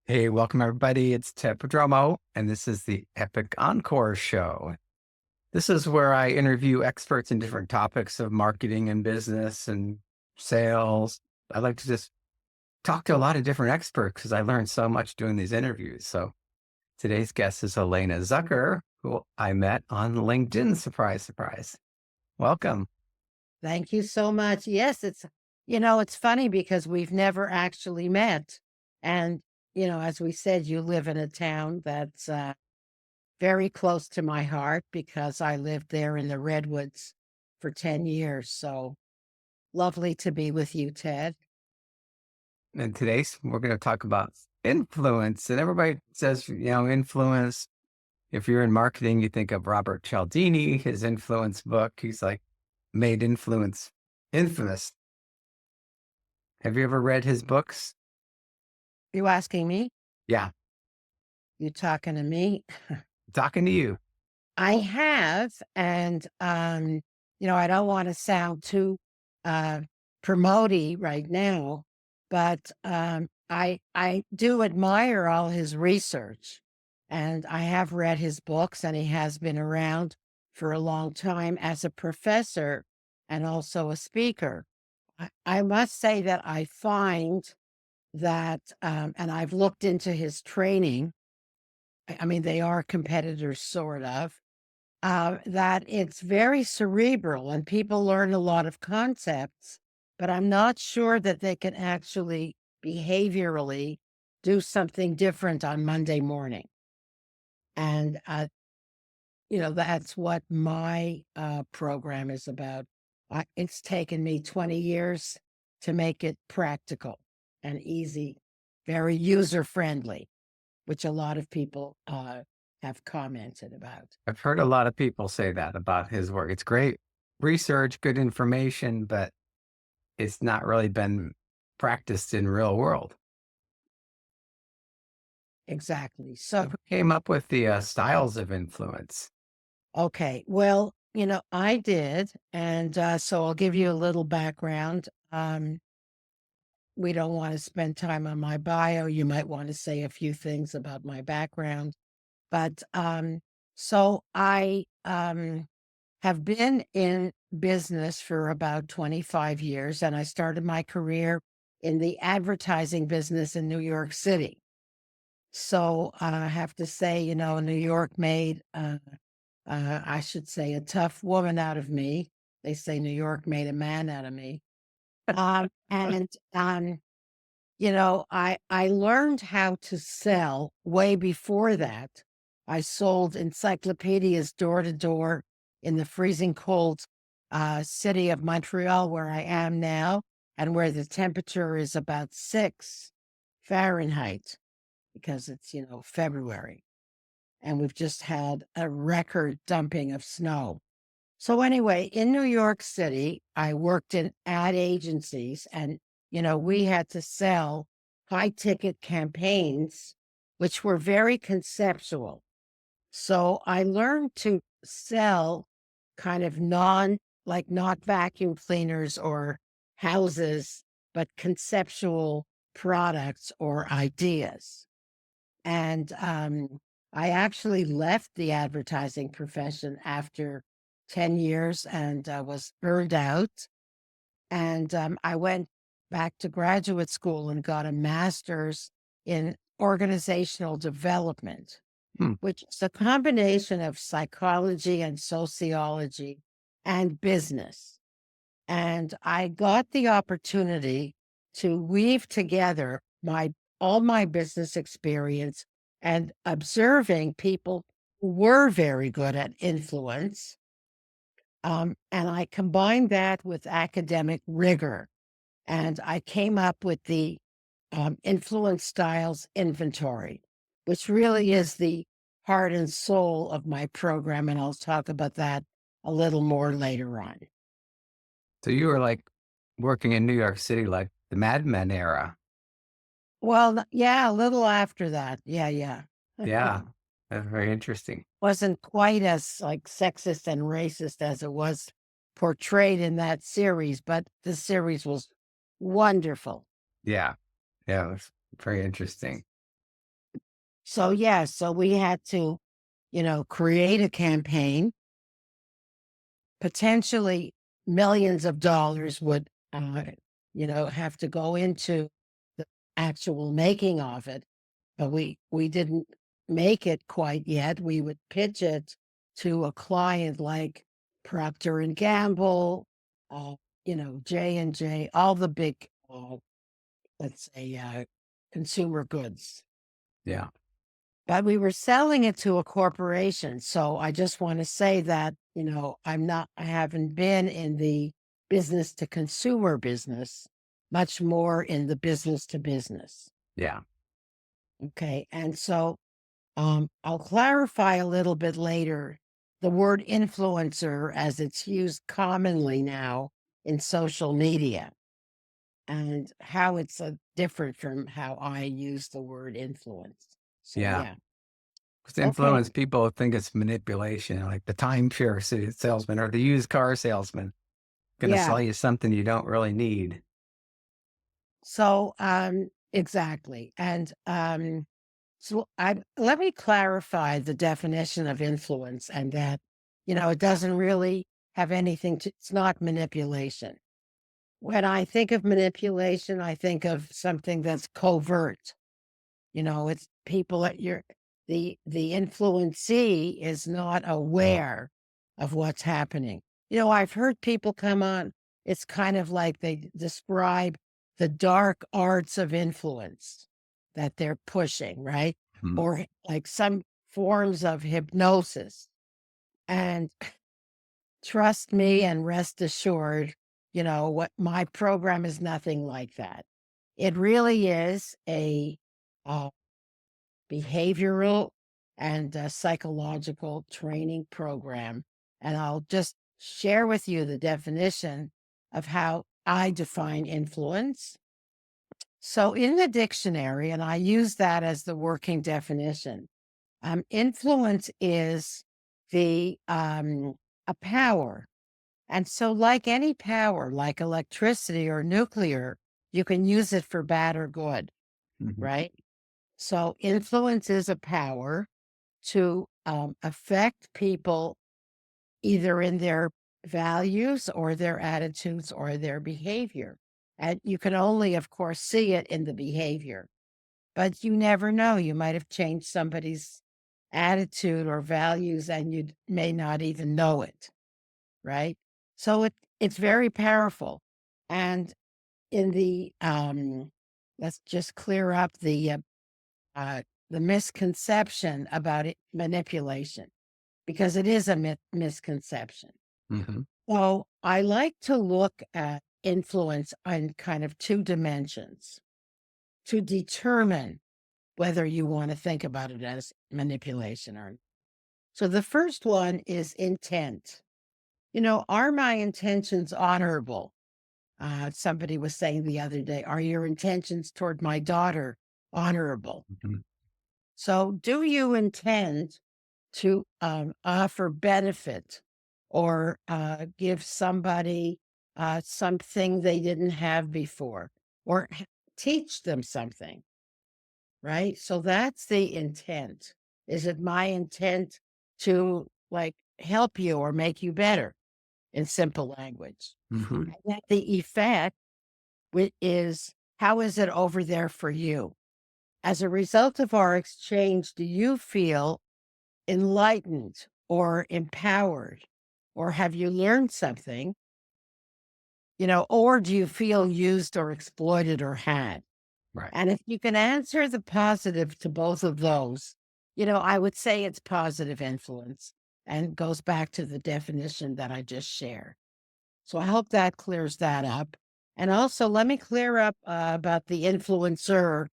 Hey, welcome everybody. It's Ted Prodromou, and this is the Epic Encore Show. This is where I interview experts in different topics of marketing and business and sales. I like to just talk to a lot of different experts because I learned so much doing these interviews. So today's guest is Elaina Zuker, who I met on LinkedIn. Surprise, surprise. Welcome. Thank you so much. Yes, it's funny because we've never actually met. And, as we said, you live in a town that's very close to my heart because I lived there in the Redwoods for 10 years. So lovely to be with you, Ted. And today we're going to talk about influence. And everybody says, influence. If you're in marketing, you think of Robert Cialdini, his influence book. He's like made influence infamous. Have you ever read his books? You asking me? Yeah, You talking to me? talking to you. I have, and I don't want to sound too uh promoty right now, but I do admire all his research, and I have read his books, and he has been around for a long time as a professor and also a speaker. I must say that I find that, and I've looked into his training. I mean, they are competitors, sort of, that it's very cerebral and people learn a lot of concepts, but I'm not sure that they can actually behaviorally do something different on Monday morning. And, that's what my program is about. It's taken me 20 years to make it practical and easy, very user friendly, which a lot of people have commented about. I've heard a lot of people say that about his work. It's great research, good information, but it's not really been practiced in real world. Exactly. So So, who came up with the styles of influence? okay. Well, I did. And so I'll give you a little background. We don't want to spend time on my bio. You might want to say a few things about my background. But so I have been in business for about 25 years, and I started my career in the advertising business in New York City. So I have to say, New York made I should say, a tough woman out of me. They say New York made a man out of me. And I learned how to sell way before that. I sold encyclopedias door to door in the freezing cold city of Montreal, where I am now, and where the temperature is about 6 Fahrenheit because it's February, and we've just had a record dumping of snow. So anyway, in New York City, I worked in ad agencies, and we had to sell high ticket campaigns, which were very conceptual. So I learned to sell kind of like not vacuum cleaners or houses, but conceptual products or ideas. And I actually left the advertising profession after 10 years and was burned out. And I went back to graduate school and got a master's in organizational development, Hmm. which is a combination of psychology and sociology and business. And I got the opportunity to weave together my all my business experience and observing people who were very good at influence. And I combined that with academic rigor. And I came up with the influence styles inventory, which really is the heart and soul of my program. And I'll talk about that a little more later on. So you were like working in New York City, like the Mad Men era. Well, yeah, a little after that. Yeah, yeah. Yeah, that's very interesting. Wasn't quite as, like, sexist and racist as it was portrayed in that series, but the series was wonderful. Yeah, yeah, it was very interesting. So we had to, create a campaign. Potentially millions of dollars would, have to go into the actual making of it, but we didn't make it quite yet. We would pitch it to a client like Procter and Gamble, uh, J&J, all the big, let's say, consumer goods. Yeah. But we were selling it to a corporation. So I just want to say that, I haven't been in the business to consumer business, much more in the business to business. Yeah. Okay. And so I'll clarify a little bit later the word influencer as it's used commonly now in social media and how it's different from how I use the word influence. So, Yeah. yeah. Because Okay. influence, people think it's manipulation, like the timeshare salesman or the used car salesman going to Yeah. sell you something you don't really need. So, exactly. And so let me clarify the definition of influence and that, it doesn't really have anything to, it's not manipulation. When I think of manipulation, I think of something that's covert. It's people that the influencee is not aware of what's happening. I've heard people come on, it's kind of like they describe the dark arts of influence that they're pushing, right? Mhm. Or like some forms of hypnosis. And trust me and rest assured, what my program is nothing like that. It really is a uh, behavioral and psychological training program. And I'll just share with you the definition of how I define influence. So, in the dictionary, and I use that as the working definition, influence is a power. And so, like any power, like electricity or nuclear, you can use it for bad or good, Mhm. right? So, influence is a power to affect people either in their values or their attitudes or their behavior. And you can only, of course, see it in the behavior, but you never know. You might have changed somebody's attitude or values and you may not even know it, right? So it's very powerful. And in the let's just clear up the misconception about it, manipulation, because it is a misconception. Mhm. So I like to look at influence on kind of two dimensions to determine whether you want to think about it as manipulation or. So the first one is intent. Are my intentions honorable? Somebody was saying the other day, are your intentions toward my daughter honorable? Mhm. So, do you intend to offer benefit or give somebody something they didn't have before or teach them something, right? So, that's the intent. Is it my intent to like help you or make you better in simple language? Mhm. And then the effect is how is it over there for you? As a result of our exchange, do you feel enlightened or empowered? Or have you learned something? Or do you feel used or exploited or had? Right. And if you can answer the positive to both of those, I would say it's positive influence and goes back to the definition that I just shared. So I hope that clears that up. And also, let me clear up about the influencer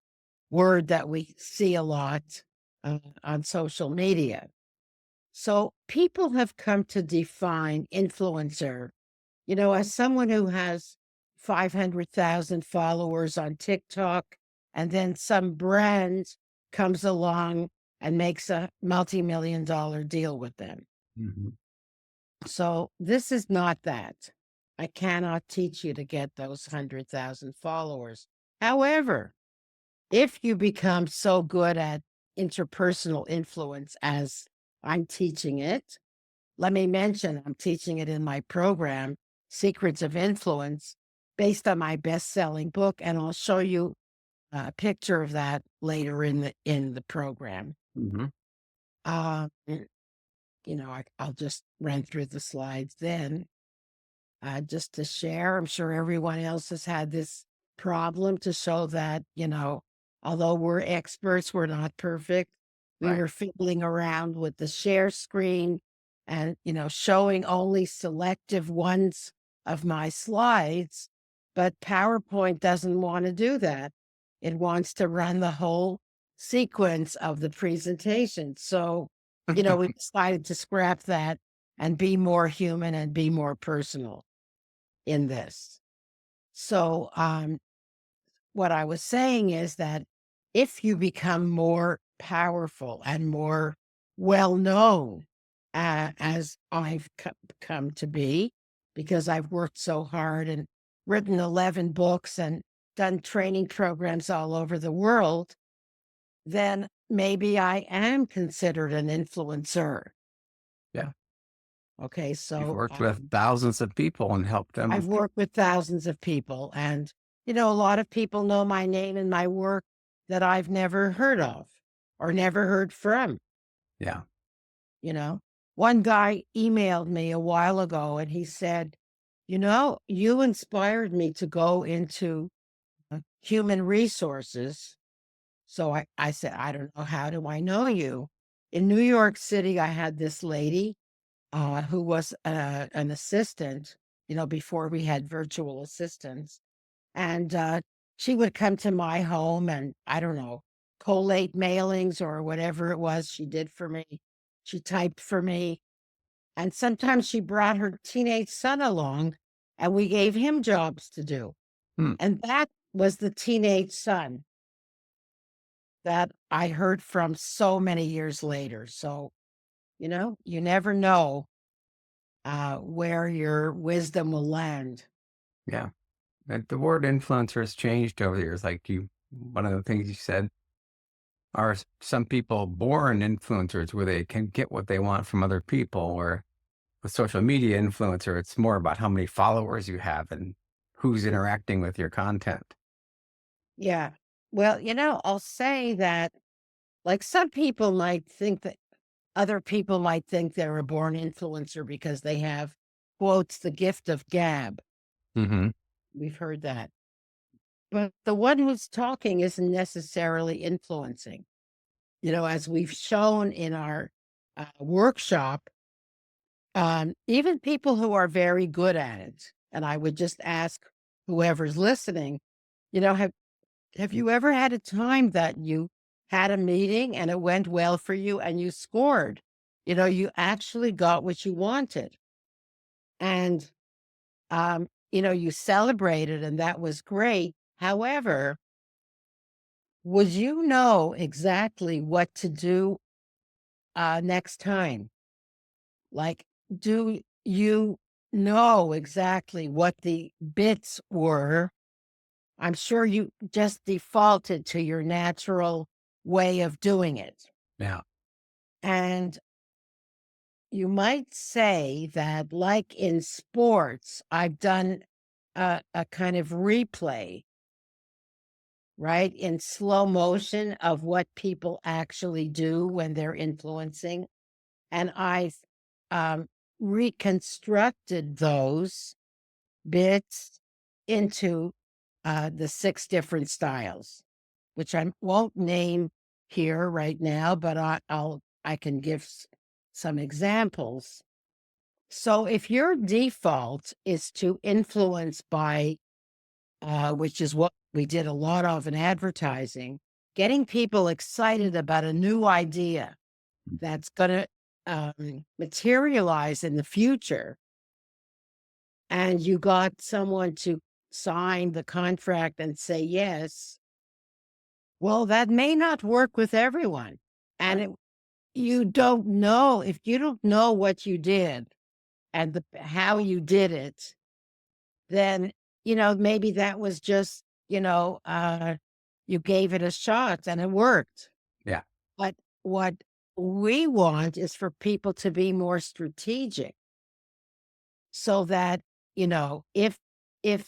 word that we see a lot on social media. So people have come to define influencer, as someone who has 500,000 followers on TikTok, and then some brand comes along and makes a multi-million dollar deal with them. Mhm. So this is not that. I cannot teach you to get those 100,000 followers. However, if you become so good at interpersonal influence as I'm teaching it. Let me mention, I'm teaching it in my program, Secrets of Influence, based on my best-selling book, and I'll show you a picture of that later in the program. Hmm. Uh, I'll just run through the slides then, just to share. I'm sure everyone else has had this problem to show that, although we're experts, we're not perfect. We Right. were fiddling around with the share screen and, showing only selective ones of my slides. But PowerPoint doesn't want to do that. It wants to run the whole sequence of the presentation. So, we decided to scrap that and be more human and be more personal in this. So, what I was saying is that if you become more powerful and more well known, as I've come to be, because I've worked so hard and written 11 books and done training programs all over the world, then maybe I am considered an influencer. Yeah. Okay, You've so worked with thousands of people and helped them. I've worked with thousands of people, and, a lot of people know my name and my work that I've never heard of or never heard from, Yeah. you know. One guy emailed me a while ago and he said, you inspired me to go into human resources. So I said, I don't know, how do I know you? In New York City, I had this lady who was an assistant, before we had virtual assistants. And she would come to my home and, I don't know, collate mailings or whatever it was she did for me. She typed for me. And sometimes she brought her teenage son along and we gave him jobs to do. Hmm. And that was the teenage son that I heard from so many years later. So, you never know where your wisdom will land. Yeah. The word influencer has changed over the years. One of the things you said are some people born influencers where they can get what they want from other people, or with social media influencer, it's more about how many followers you have and who's interacting with your content. Yeah. Well, I'll say that, like, some people might think that other people might think they're a born influencer because they have, quotes, the gift of gab. Hmm. We've heard that. But the one who's talking isn't necessarily influencing. As we've shown in our workshop, even people who are very good at it, and I would just ask whoever's listening, have you ever had a time that you had a meeting and it went well for you and you scored? You actually got what you wanted. And, you celebrated and that was great. However, would you know exactly what to do next time? Like, do you know exactly what the bits were? I'm sure you just defaulted to your natural way of doing it. Yeah. And you might say that, like in sports, I've done a kind of replay, right, in slow motion of what people actually do when they're influencing. And I've um, reconstructed those bits into the 6 different styles, which I won't name here right now, but I can give some examples. So if your default is to influence by, which is what we did a lot of in advertising, getting people excited about a new idea that's going to materialize in the future, and you got someone to sign the contract and say yes, well, that may not work with everyone. And you don't know, if you don't know what you did and how you did it, then, maybe that was just, you gave it a shot and it worked. Yeah. But what we want is for people to be more strategic so that, if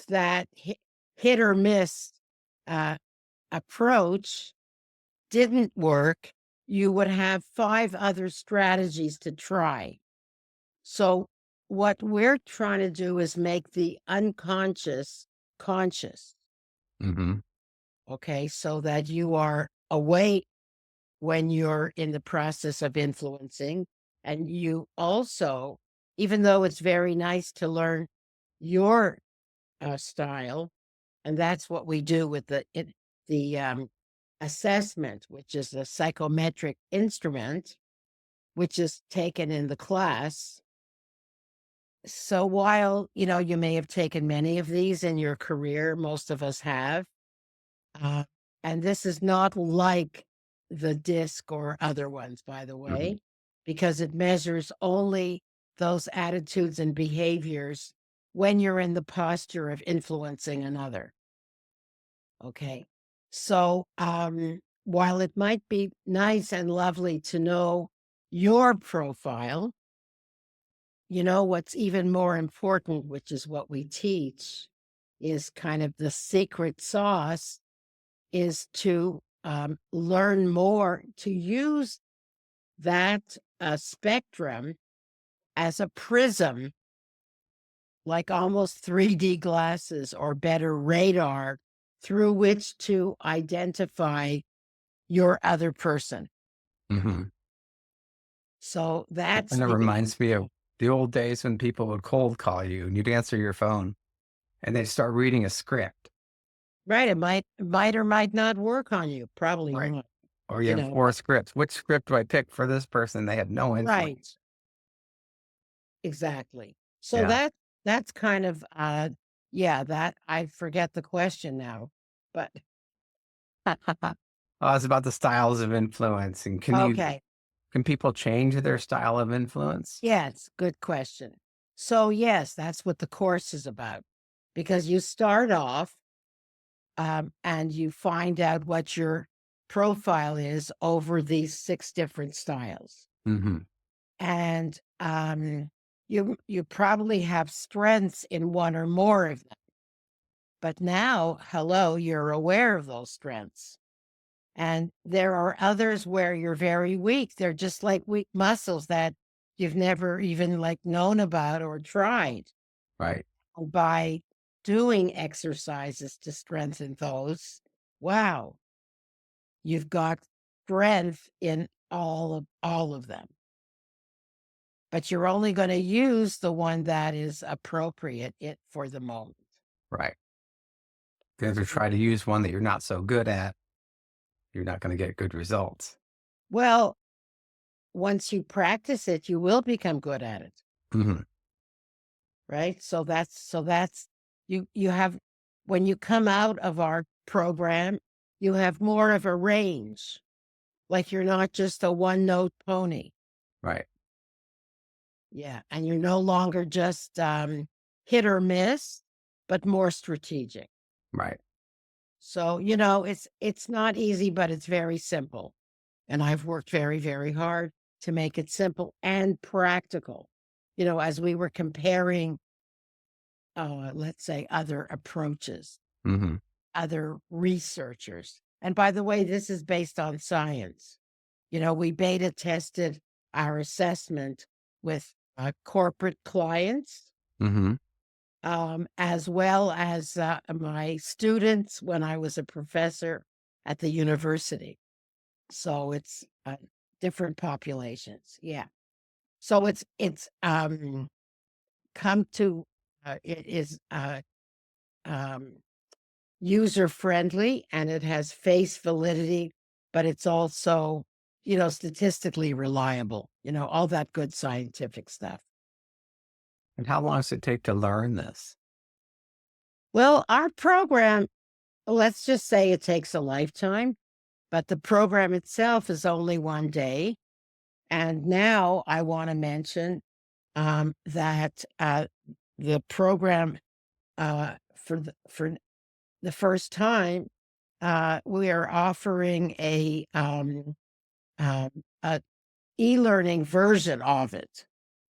that hit or miss uh, approach didn't work, you would have 5 other strategies to try. So what we're trying to do is make the unconscious conscious, Hmm. okay? So that you are awake when you're in the process of influencing. And you also, even though it's very nice to learn your style, and that's what we do with the assessment, which is a psychometric instrument, which is taken in the class. So while, you may have taken many of these in your career, most of us have, uh, and this is not like the disc or other ones, by the Hmm. way, because it measures only those attitudes and behaviors when you're in the posture of influencing another. Okay. So, while it might be nice and lovely to know your profile, what's even more important, which is what we teach, is kind of the secret sauce, is to learn more to use that spectrum as a prism, like almost 3D glasses or better radar, through which to identify your other person. Hmm. So that's And it the reminds me of the old days when people would cold call you and you'd answer your phone and they'd start reading a script. right. It might or might not work on you. Probably Right. not. Or you have four But scripts. Which script do I pick for this person? They had no influence. right, exactly. So Yeah. that's kind of yeah, that I forget the question now. But Oh, it's about the styles of influence. And okay. can people change their style of influence? Yes, good question. So yes, that's what the course is about. Because you start off and you find out what your profile is over these 6 different styles. Hmm. And you probably have strengths in one or more of them. But now, hello, you're aware of those strengths. And there are others where you're very weak. They're just like weak muscles that you've never even like known about or tried. Right. By doing exercises to strengthen those, wow, you've got strength in all of them. But you're only going to use the one that is appropriate for the moment. Right. Because if you try to use one that you're not so good at, you're not going to get good results. Well, once you practice it, you will become good at it, Hmm. right? So that's you have, when you come out of our program, you have more of a range. Like you're not just a one note pony. Right. Yeah. And you're no longer just hit or miss, but more strategic. Right. So, it's not easy, but it's very simple. And I've worked very, very hard to make it simple and practical. As we were comparing, let's say, other approaches, Hmm. other researchers. And by the way, this is based on science. We beta tested our assessment with corporate clients, Hmm. as well as my students when I was a professor at the university. So it's different populations. Yeah. So it's come to it is um, user friendly and it has face validity, but it's also, statistically reliable, all that good scientific stuff. And how long does it take to learn this? Well, our program, let's just say it takes a lifetime, but the program itself is only 1 day. And now I want to mention that the program for the first time, we are offering a e-learning version of it.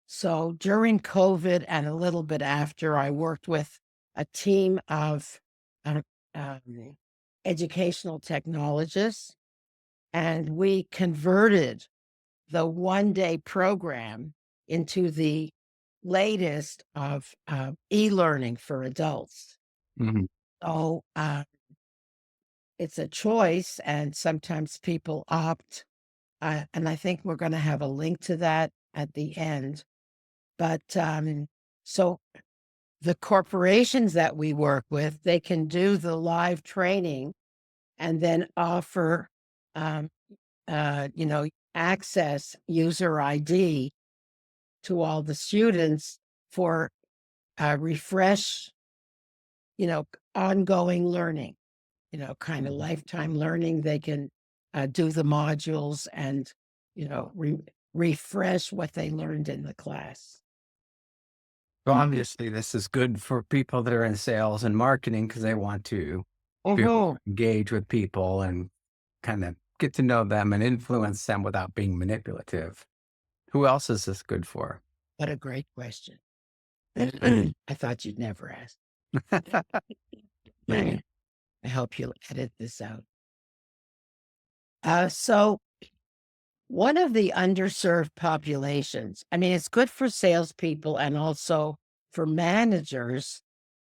So during COVID and a little bit after, I worked with a team of uh, um, educational technologists, and we converted the one-day program into the latest of e-learning for adults. Mhm. So it's a choice, and sometimes people opt. And I think we're going to have a link to that at the end. But so the corporations that we work with, they can do the live training and then offer, um, access user ID to all the students for refresh, ongoing learning, kind of Mhm. lifetime learning. They can do the modules and, refresh what they learned in the class. Well, obviously, this is good for people that are in sales and marketing because they want to be able Oh, to engage with people and kind of get to know them and influence them without being manipulative. Who else is this good for? what a great question. I thought you'd never ask. I hope you'll edit this out. So one of the underserved populations, I mean, it's good for salespeople and also for managers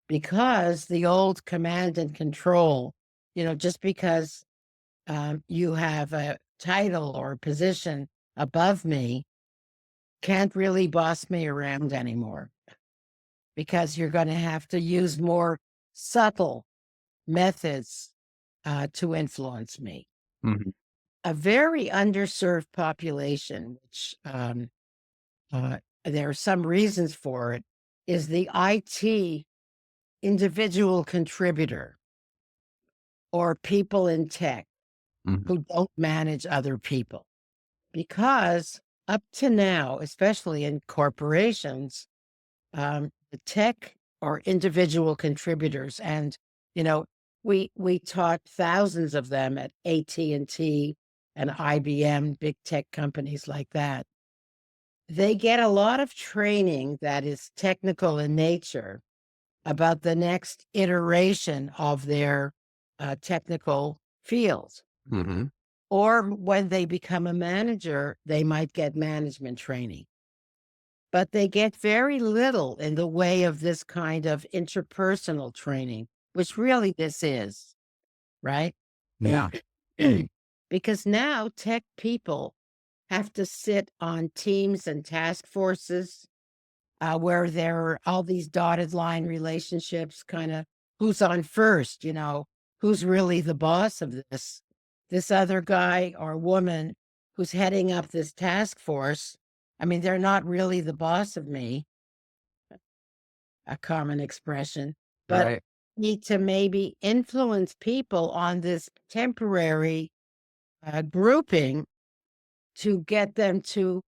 because the old command and control, just because you have a title or position above me can't really boss me around anymore because you're going to have to use more subtle methods to influence me. Mhm. A very underserved population, which there are some reasons for it, is the IT individual contributor or people in tech Mhm. who don't manage other people. Because up to now, especially in corporations, the tech or individual contributors, and we taught thousands of them at AT&T and IBM, big tech companies like that. They get a lot of training that is technical in nature about the next iteration of their technical field. Mhm. Or when they become a manager, they might get management training. But they get very little in the way of this kind of interpersonal training, which really this is, right? Yeah. Because now tech people have to sit on teams and task forces where there are all these dotted line relationships, kind of who's on first, who's really the boss of this other guy or woman who's heading up this task force. I mean, they're not really the boss of me, a common expression, but Right. need to maybe influence people on this temporary grouping to get them to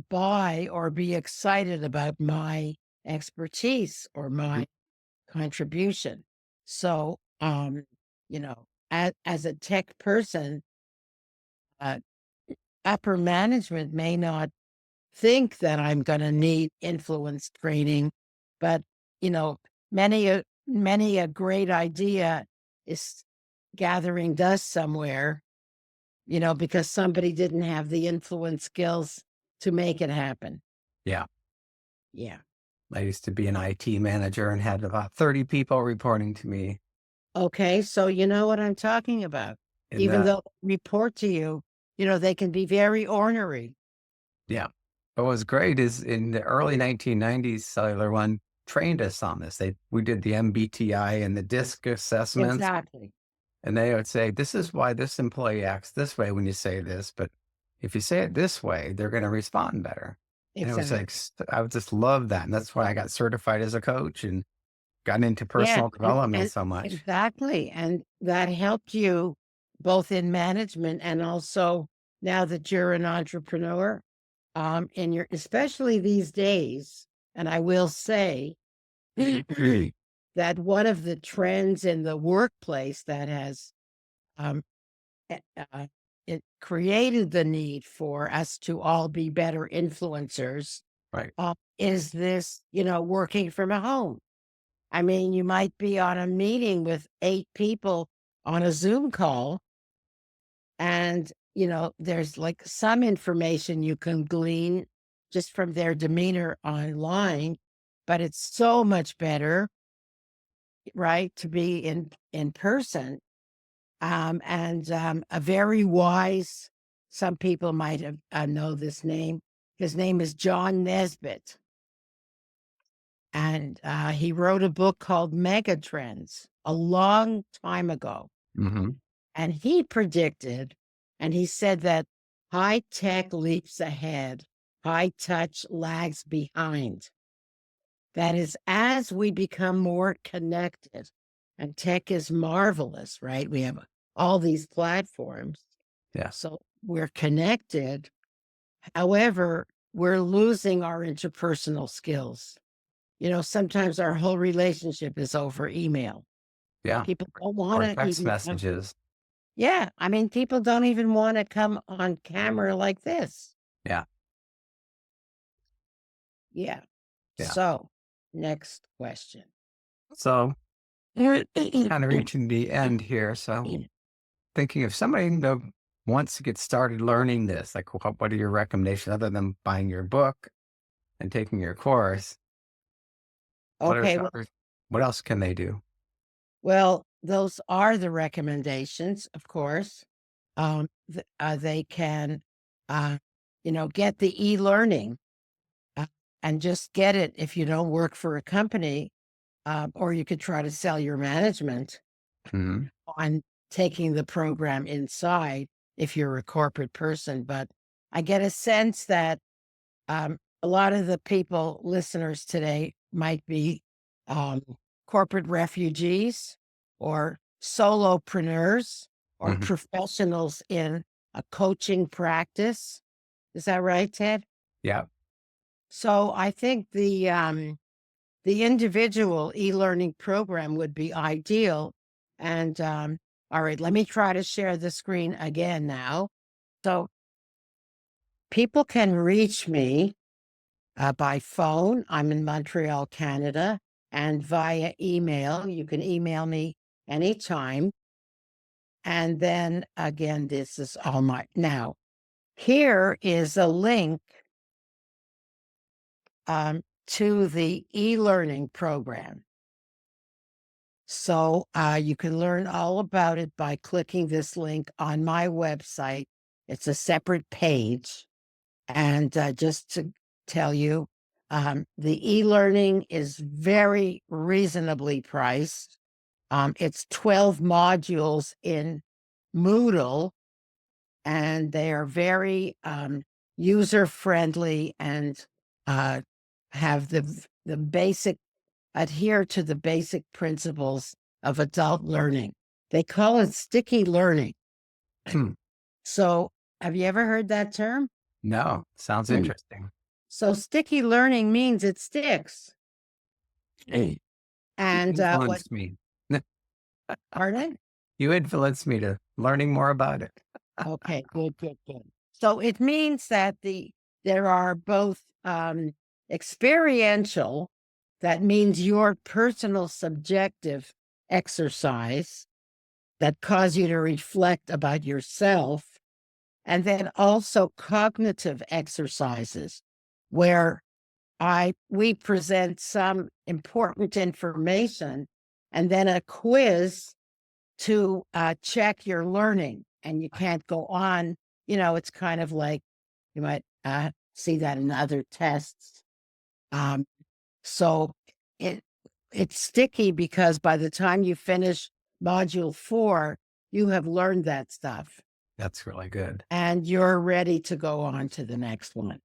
buy or be excited about my expertise or Mhm. my contribution. So, as a tech person, uh, upper management may not think that I'm going to need influence training, but you know, many a great idea is gathering dust somewhere, because somebody didn't have the influence skills to make it happen. Yeah. Yeah. I used to be an IT manager and had about 30 people reporting to me. Okay, so you know what I'm talking about. And Even though they report to you, they can be very ornery. yeah. What was great is in the early 1990s, Cellular One trained us on this. We did the MBTI and the DISC assessments, Exactly. and they would say, this is why this employee acts this way when you say this, but if you say it this way, they're going to respond better. And it was like, Exactly. I would just love that. And that's why I got certified as a coach and got into Yeah, personal and development and so much. exactly, and that helped you both in management and also now that you're an entrepreneur, and you're especially these days, and I will say that one of the trends in the workplace that has um, it created the need for us to all be better influencers, Right. is this, working from home. I mean, you might be on a meeting with 8 people on a Zoom call, and, there's like some information you can glean just from their demeanor online, but it's so much better, right, to be in person. A very wise, some people might have know this name. His name is John Nesbitt. And he wrote a book called Megatrends a long time ago. Mm-hmm. And he predicted, and he said that high tech leaps ahead, high touch lags behind. That is, as we become more connected, and tech is marvelous, right? We have all these platforms. Yeah. So we're connected. However, we're losing our interpersonal skills. Sometimes our whole relationship is over email. Yeah. People don't want Or to text even messages. Yeah. I mean, people don't even want to come on camera like this. Yeah. Yeah. Yeah. So, next question. So kind of reaching the end here. So thinking of somebody that wants to get started learning this, like what are your recommendations other than buying your book and taking your course? What are Okay. some what else can they do? Well, those are the recommendations, of course. They can, uh, get the e-learning, uh, and just get it if you don't work for a company, or you could try to sell your management Hmm. on taking the program inside if you're a corporate person. But I get a sense that a lot of the listeners today might be um, corporate refugees or solopreneurs or Hmm. professionals in a coaching practice. Is that right, Ted? Yeah. So I think the individual e-learning program would be ideal. And all right, let me try to share the screen again now. So people can reach me by phone. I'm in Montreal, Canada, and via email. You can email me anytime. And then again, this is all my. Now, here is a link to the e-learning program. So you can learn all about it by clicking this link on my website. It's a separate page. And just to tell you, the e-learning is very reasonably priced. It's 12 modules in Moodle, and they are very user-friendly and have the basic, adhere to the basic principles of adult learning. They call it sticky learning. So have you ever heard that term? No, sounds interesting. So sticky learning means it sticks. Hey, And you what? influenced me. Pardon? You influenced me to learning more about it. Okay, good, good, good. So it means that there are both experiential, that means your personal subjective exercise that cause you to reflect about yourself, and then also cognitive exercises where we present some important information and then a quiz to check your learning. And you can't go on, it's kind of like you might see that in other tests. So it's sticky because by the time you finish module 4, you have learned that stuff. That's really good. And you're ready to go on to the next one.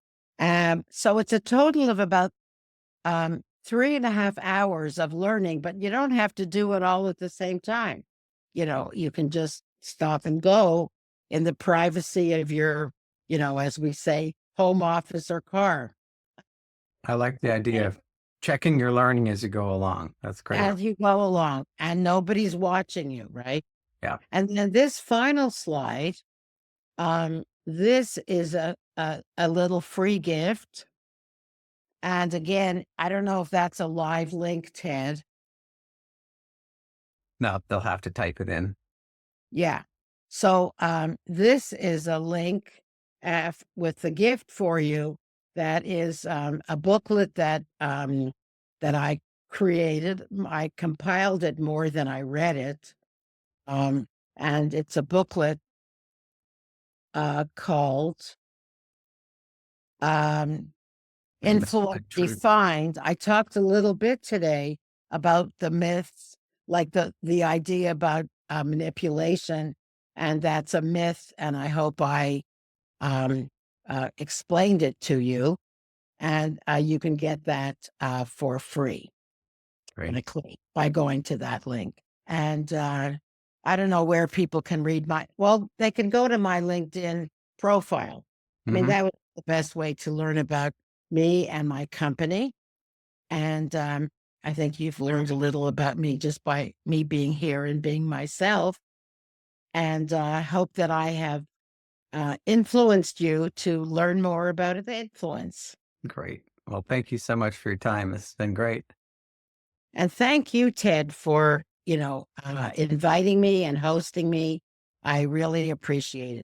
So it's a total of about 3.5 hours of learning, but you don't have to do it all at the same time. You can just stop and go in the privacy of your, as we say, home office or car. I like the idea of checking your learning as you go along. That's great. As you go along, and nobody's watching you, right? Yeah. And then this final slide This is a little free gift. And again, I don't know if that's a live link, Ted. No, they'll have to type it in. Yeah. So this is a link with the gift for you. That is a booklet that that I created. I compiled it more than I read it, and it's a booklet called um, The "Influence Myth Truth. Defined." I talked a little bit today about the myths, like the idea about manipulation, and that's a myth. And I hope I um, explained it to you, and you can get that for free Great. by going to that link. And I don't know where people can read well, they can go to my LinkedIn profile. I mean, Hmm. that was the best way to learn about me and my company. And I think you've learned a little about me just by me being here and being myself. And I hope that I have influenced you to learn more about the influence. Great. Well, thank you so much for your time. It's been great. And thank you, Ted, for inviting me and hosting me. I really appreciate it.